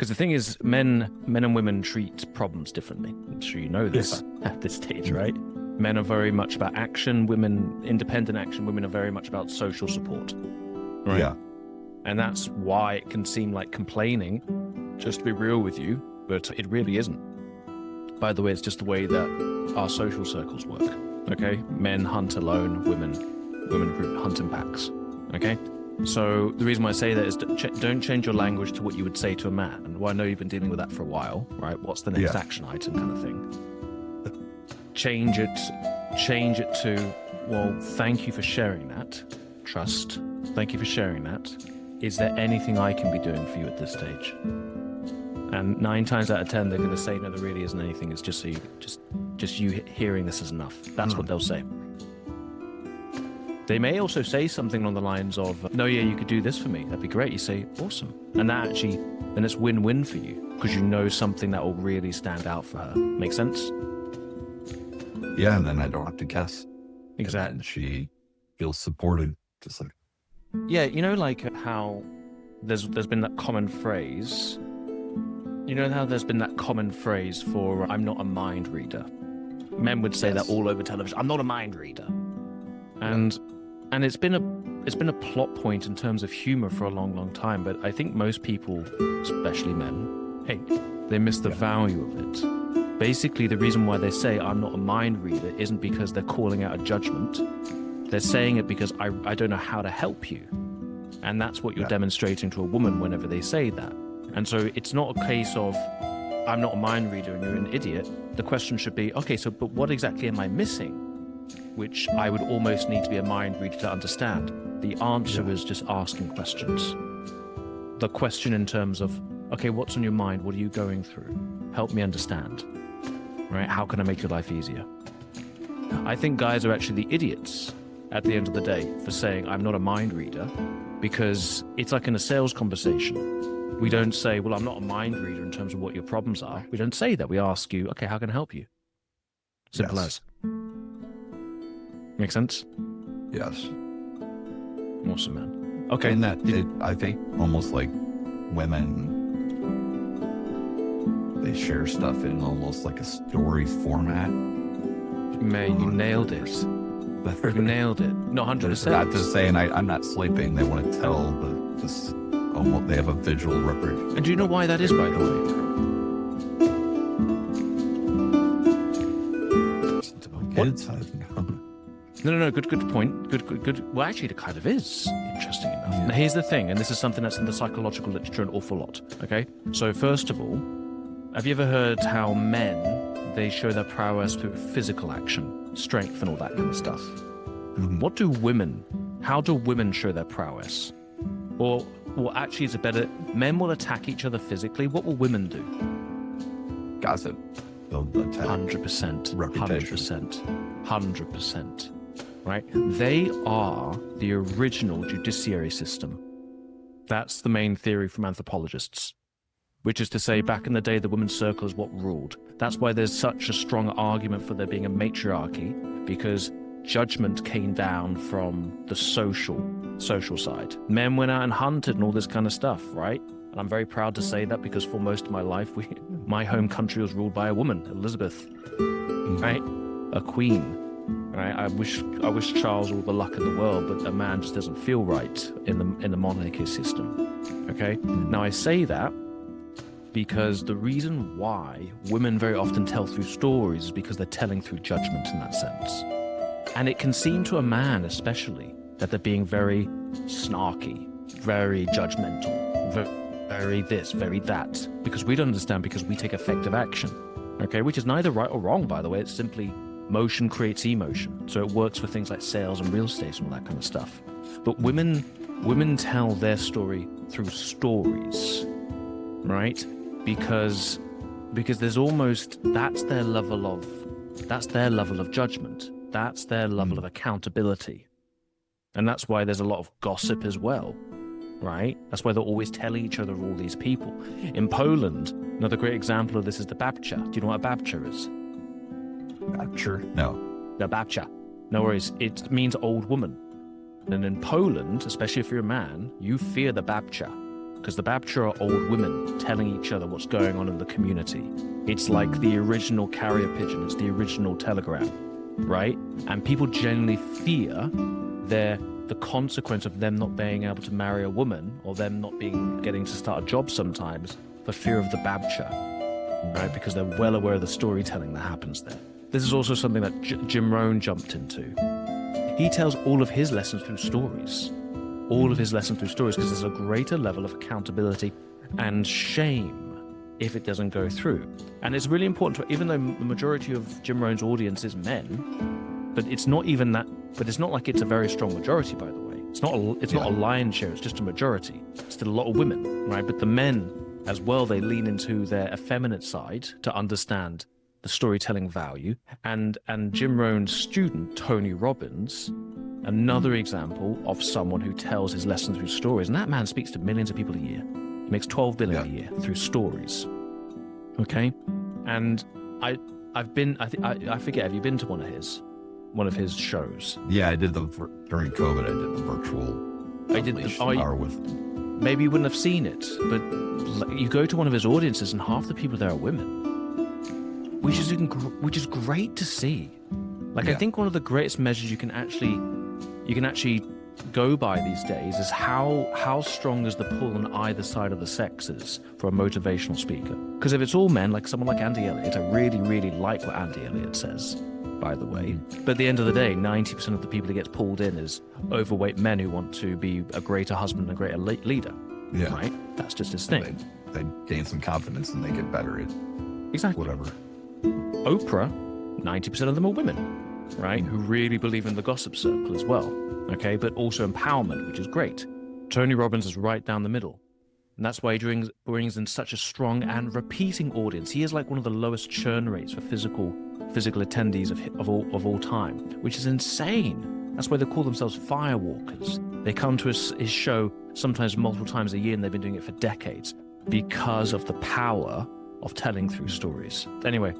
Because the thing is, men and women treat problems differently. I'm sure you know this at this stage, right? Men are very much about action, women, independent action. Women are very much about social support, right? Yeah. And that's why it can seem like complaining, just to be real with you, but it really isn't. By the way, it's just the way that our social circles work, okay? Men hunt alone, women group hunt in packs, okay? So the reason why I say that is don't change your language to what you would say to a man. And well, I know you've been dealing with that for a while, right? What's the next action item kind of thing? Change it to, well, thank you for sharing that. Trust. Thank you for sharing that. Is there anything I can be doing for you at this stage? And 9 times out of 10, they're going to say, no, there really isn't anything. It's just so you, just you hearing this is enough. That's what they'll say. They may also say something along the lines of, no, yeah, you could do this for me. That'd be great. You say, awesome. And that actually, then it's win-win for you because you know something that will really stand out for her. Make sense? Yeah, and then I don't have to guess. Exactly. And she feels supported, just like. Yeah, you know, like how there's been that common phrase. You know how there's been that common phrase for I'm not a mind reader. Men would say that all over television. I'm not a mind reader. And it's been a plot point in terms of humor for a long, long time. But I think most people, especially men, they miss the value of it. Basically, the reason why they say I'm not a mind reader isn't because they're calling out a judgment. They're saying it because I don't know how to help you. And that's what you're demonstrating to a woman whenever they say that. And so it's not a case of I'm not a mind reader and you're an idiot. The question should be, okay, so but what exactly am I missing? Which I would almost need to be a mind reader to understand. The answer is just asking questions. The question in terms of, okay, what's on your mind? What are you going through? Help me understand, right? How can I make your life easier? I think guys are actually the idiots at the end of the day for saying I'm not a mind reader, because it's like in a sales conversation. We don't say, well, I'm not a mind reader in terms of what your problems are. We don't say that. We ask you, okay, how can I help you? Simple as. Make sense? Yes. Awesome, man. Okay. And that, I think almost like women, they share stuff in almost like a story format. Man, you nailed it. You nailed it. No, 100%. Not just saying I'm not sleeping. They want to tell this. Almost, they have a visual representation. And do you know why that is, by the way? Kids? No. Good point. Good. Well, actually, it kind of is, interesting enough. Now, here's the thing, and this is something that's in the psychological literature an awful lot, okay? So, first of all, have you ever heard how men, they show their prowess through physical action, strength and all that kind of stuff? Mm-hmm. How do women show their prowess? Or actually, it's men will attack each other physically. What will women do? Gossip. They'll attack. 100%. Reputation. 100%. Right? They are the original judiciary system. That's the main theory from anthropologists, which is to say back in the day, the women's circle is what ruled. That's why there's such a strong argument for there being a matriarchy, because judgment came down from the social side. Men went out and hunted and all this kind of stuff, right? And I'm very proud to say that because for most of my life, my home country was ruled by a woman, Elizabeth, right? A queen, right? I wish Charles all the luck in the world, but a man just doesn't feel right in the monarchy system, okay? Now I say that because the reason why women very often tell through stories is because they're telling through judgment in that sense. And it can seem to a man especially that they're being very snarky, very judgmental, very this, very that, because we don't understand, because we take effective action, okay? Which is neither right or wrong, by the way. It's simply motion creates emotion. So it works for things like sales and real estate and all that kind of stuff. But women tell their story through stories, right? Because there's almost, that's their level of judgment. That's their level of accountability. And that's why there's a lot of gossip as well, right? That's why they're always telling each other all these people. In Poland, another great example of this is the babcia. Do you know what a babcia is? Not sure. No. The babcia. No worries. It means old woman. And in Poland, especially if you're a man, you fear the babcia. because the Babcha are old women telling each other what's going on in the community. It's like the original carrier pigeon. It's the original telegram, right? And people genuinely fear the consequence of them not being able to marry a woman, or them not getting to start a job sometimes, for fear of the Babcha, right? Because they're well aware of the storytelling that happens there. This is also something that Jim Rohn jumped into. He tells all of his lessons through stories. All of his lessons through stories, because there's a greater level of accountability and shame if it doesn't go through. And it's really important even though the majority of Jim Rohn's audience is men, but it's not even that, but it's not like it's a very strong majority, by the way. It's not a lion's share, it's just a majority. It's still a lot of women, right? But the men as well, they lean into their effeminate side to understand the storytelling value. And Jim Rohn's student, Tony Robbins, another example of someone who tells his lessons through stories. And that man speaks to millions of people a year. He makes $12 billion a year through stories. Okay? And I forget, have you been to one of his shows? Yeah, I did during COVID. I did the virtual hour with. Maybe you wouldn't have seen it, but you go to one of his audiences and half the people there are women, which is great to see. Like, I think one of the greatest measures you can actually go by these days is how strong is the pull on either side of the sexes for a motivational speaker. Because if it's all men, like someone like Andy Elliott, I really, really like what Andy Elliott says, by the way. But at the end of the day, 90% of the people that gets pulled in is overweight men who want to be a greater husband and a greater leader. Yeah. Right? That's just his thing. They gain some confidence and they get better at whatever. Oprah, 90% of them are women, right? Who really believe in the gossip circle as well. Okay, but also empowerment, which is great. Tony Robbins is right down the middle. And that's why he brings in such a strong and repeating audience. He has like one of the lowest churn rates for physical attendees of all time, which is insane. That's why they call themselves firewalkers. They come to his show sometimes multiple times a year, and they've been doing it for decades because of the power of telling through stories. Anyway,